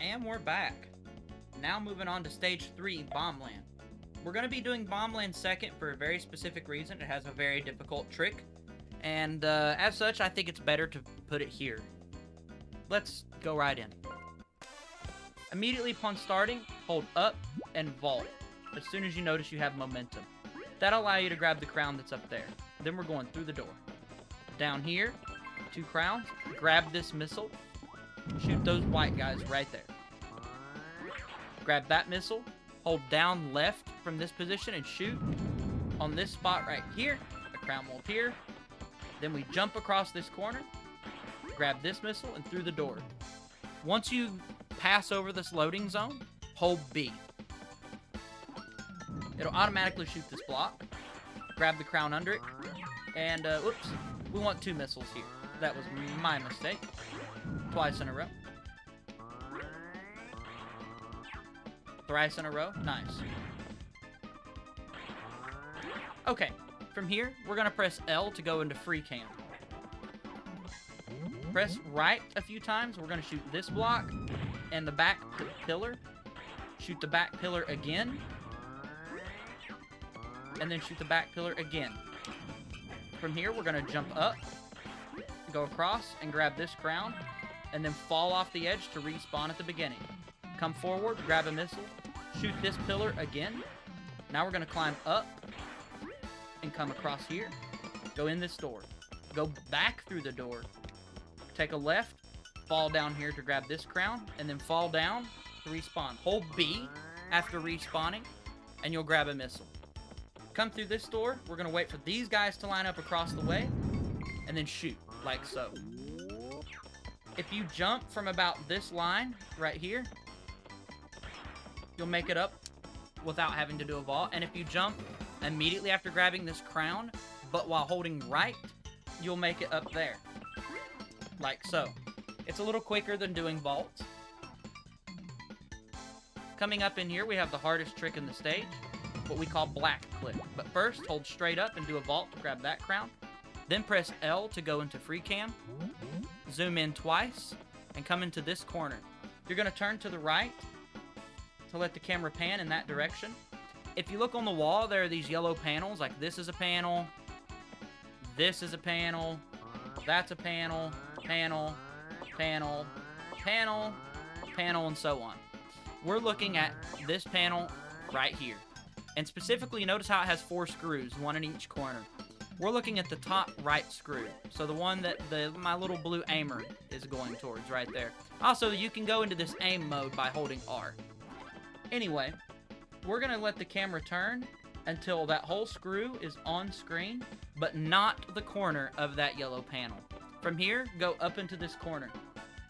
And we're back. Now moving on to stage 3, Bombland. We're going to be doing Bombland second for a very specific reason. It has a very difficult trick, and as such, I think it's better to put it here. Let's go right in. Immediately upon starting, hold up and vault as soon as you notice you have momentum. That'll allow you to grab the crown that's up there. Then we're going through the door. Down here, 2 crowns, grab this missile, shoot those white guys right there. Grab that missile, hold down left from this position and shoot on this spot right here. The crown will appear. Then we jump across this corner, grab this missile, and through the door. Once you pass over this loading zone, hold B. It'll automatically shoot this block. Grab the crown under it. And, whoops, we want 2 missiles here. That was my mistake. Twice in a row. Thrice in a row. Nice. Okay, from here, we're going to press L to go into free cam. Press right a few times. We're going to shoot this block and the back pillar. Shoot the back pillar again. And then shoot the back pillar again. From here, we're going to jump up, go across, and grab this crown, and then fall off the edge to respawn at the beginning. Come forward, grab a missile, shoot this pillar again. Now we're going to climb up and come across here. Go in this door. Go back through the door. Take a left, fall down here to grab this crown, and then fall down to respawn. Hold B after respawning, and you'll grab a missile. Come through this door. We're going to wait for these guys to line up across the way, and then shoot, like so. If you jump from about this line right here, you'll make it up without having to do a vault. And if you jump immediately after grabbing this crown, but while holding right, you'll make it up there, like so. It's a little quicker than doing vaults. Coming up in here, we have the hardest trick in the stage, what we call black click. But first, hold straight up and do a vault to grab that crown. Then press L to go into free cam. Zoom in twice and come into this corner. You're going to turn to the right to let the camera pan in that direction. If you look on the wall, there are these yellow panels, like this is a panel, this is a panel, that's a panel, panel, panel, panel, panel, and so on. We're looking at this panel right here. And specifically, notice how it has 4 screws, 1 in each corner. We're looking at the top right screw, so the one that my little blue aimer is going towards right there. Also, you can go into this aim mode by holding R. Anyway, we're going to let the camera turn until that whole screw is on screen, but not the corner of that yellow panel. From here, go up into this corner.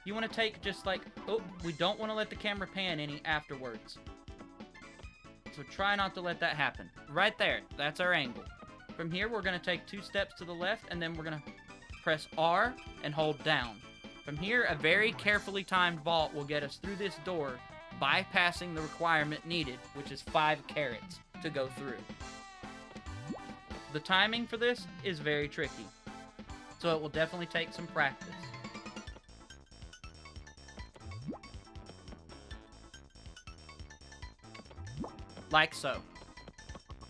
You want to take just like, oh, we don't want to let the camera pan any afterwards. So try not to let that happen. Right there, that's our angle. From here, we're going to take 2 steps to the left, and then we're going to press R and hold down. From here, a very carefully timed vault will get us through this door, bypassing the requirement needed, which is 5 carats to go through. The timing for this is very tricky, so it will definitely take some practice. Like so.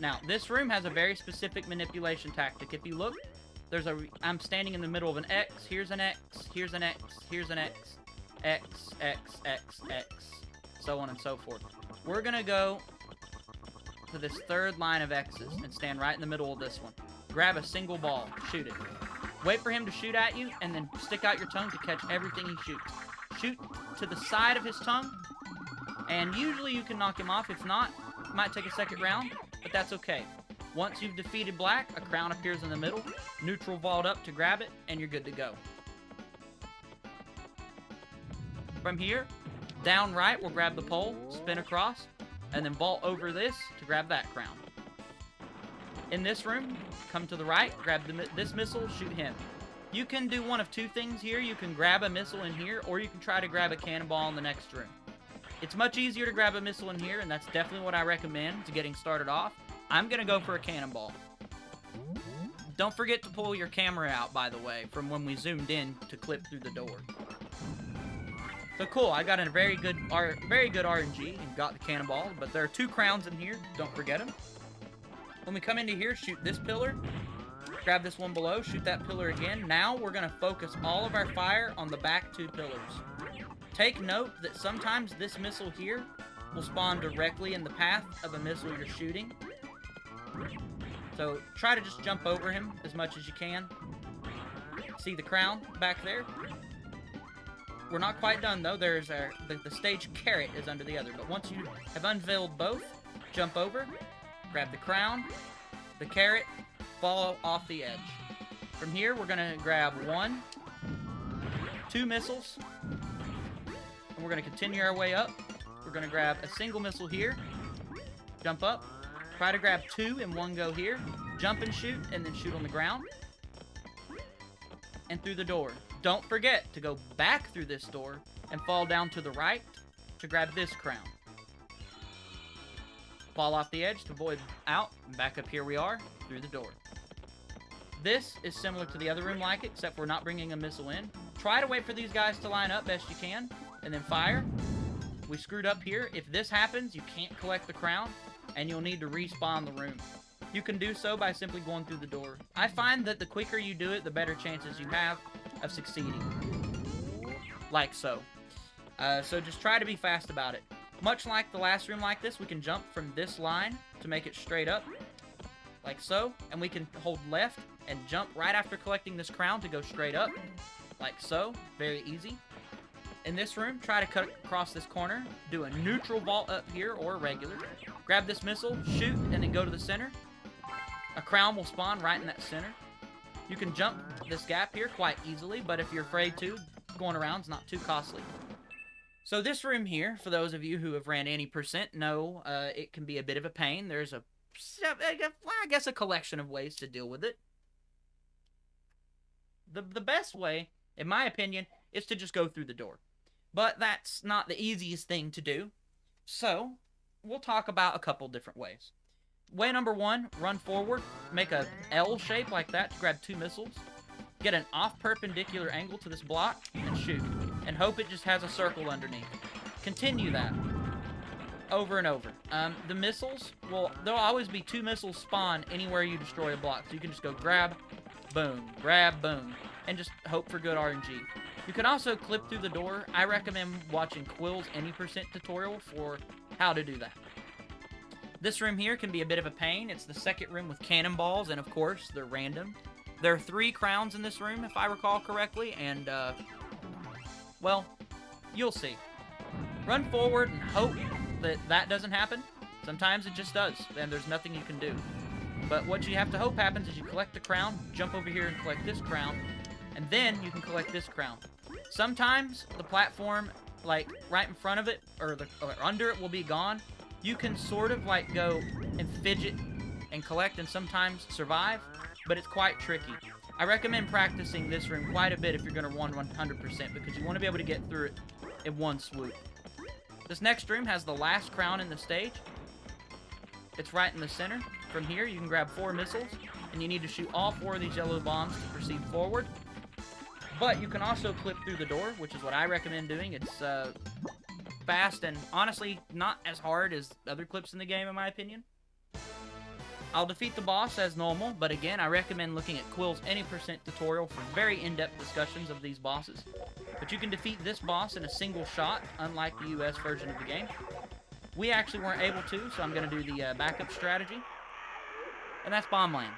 Now, this room has a very specific manipulation tactic. If you look, I'm standing in the middle of an X, here's an X, here's an X, here's an X, X, X, X, X, so on and so forth. We're going to go to this 3rd line of X's and stand right in the middle of this one. Grab a single ball, shoot it. Wait for him to shoot at you, and then stick out your tongue to catch everything he shoots. Shoot to the side of his tongue, and usually you can knock him off. If not, it might take a second round, but that's okay. Once you've defeated black, a crown appears in the middle, neutral vault up to grab it, and you're good to go. From here, down right, we'll grab the pole, spin across, and then vault over this to grab that crown. In this room, come to the right, grab this missile, shoot him. You can do one of 2 things here. You can grab a missile in here, or you can try to grab a cannonball in the next room. It's much easier to grab a missile in here, and that's definitely what I recommend to getting started off. I'm going to go for a cannonball. Don't forget to pull your camera out, by the way, from when we zoomed in to clip through the door. So cool, I got a very good RNG and got the cannonball, but there are 2 crowns in here, don't forget them. When we come into here, shoot this pillar, grab this one below, shoot that pillar again. Now we're going to focus all of our fire on the back 2 pillars. Take note that sometimes this missile here will spawn directly in the path of a missile you're shooting. So try to just jump over him as much as you can. See the crown back there? We're not quite done though. There's the stage carrot is under the other. But once you have unveiled both, jump over, grab the crown, the carrot, fall off the edge. From here, we're gonna grab 1, 2 missiles, and we're gonna continue our way up. We're gonna grab a single missile here, jump up, try to grab 2 in one go here, jump and shoot, and then shoot on the ground, and through the door. Don't forget to go back through this door and fall down to the right to grab this crown. Fall off the edge to avoid out, and back up here we are, through the door. This is similar to the other room like it, except we're not bringing a missile in. Try to wait for these guys to line up best you can, and then fire. We screwed up here. If this happens, you can't collect the crown, and you'll need to respawn the room. You can do so by simply going through the door. I find that the quicker you do it, the better chances you have of succeeding. Like so. So just try to be fast about it. Much like the last room like this, we can jump from this line to make it straight up. Like so. And we can hold left and jump right after collecting this crown to go straight up. Like so. Very easy. In this room, try to cut across this corner. Do a neutral vault up here or a regular. Grab this missile, shoot, and then go to the center. A crown will spawn right in that center. You can jump this gap here quite easily, but if you're afraid to, going around is not too costly. So this room here, for those of you who have ran any percent, know it can be a bit of a pain. There's I guess a collection of ways to deal with it. The best way, in my opinion, is to just go through the door. But that's not the easiest thing to do. So, we'll talk about a couple different ways. Way number 1, run forward, make a L shape like that to grab 2 missiles, get an off perpendicular angle to this block, and shoot. And hope it just has a circle underneath. Continue that over and over. The missiles, there'll always be 2 missiles spawn anywhere you destroy a block. So you can just go grab, boom, and just hope for good RNG. You can also clip through the door. I recommend watching Quill's Any Percent tutorial for how to do that. This room here can be a bit of a pain. It's the second room with cannonballs, and of course, they're random. There are 3 crowns in this room, if I recall correctly, and, well, you'll see. Run forward and hope that that doesn't happen. Sometimes it just does, and there's nothing you can do. But what you have to hope happens is you collect the crown, jump over here and collect this crown, and then you can collect this crown. Sometimes the platform, like, right in front of it, or under it will be gone. You can sort of, like, go and fidget and collect and sometimes survive, but it's quite tricky. I recommend practicing this room quite a bit if you're going to run 100%, because you want to be able to get through it in one swoop. This next room has the last crown in the stage. It's right in the center. From here, you can grab 4 missiles, and you need to shoot all 4 of these yellow bombs to proceed forward. But you can also clip through the door, which is what I recommend doing. It's fast and honestly not as hard as other clips in the game, in my opinion. I'll defeat the boss as normal, but again, I recommend looking at Quill's Any Percent tutorial for very in-depth discussions of these bosses. But you can defeat this boss in a single shot, unlike the US version of the game. We actually weren't able to, so I'm going to do the backup strategy. And that's Bomb Land.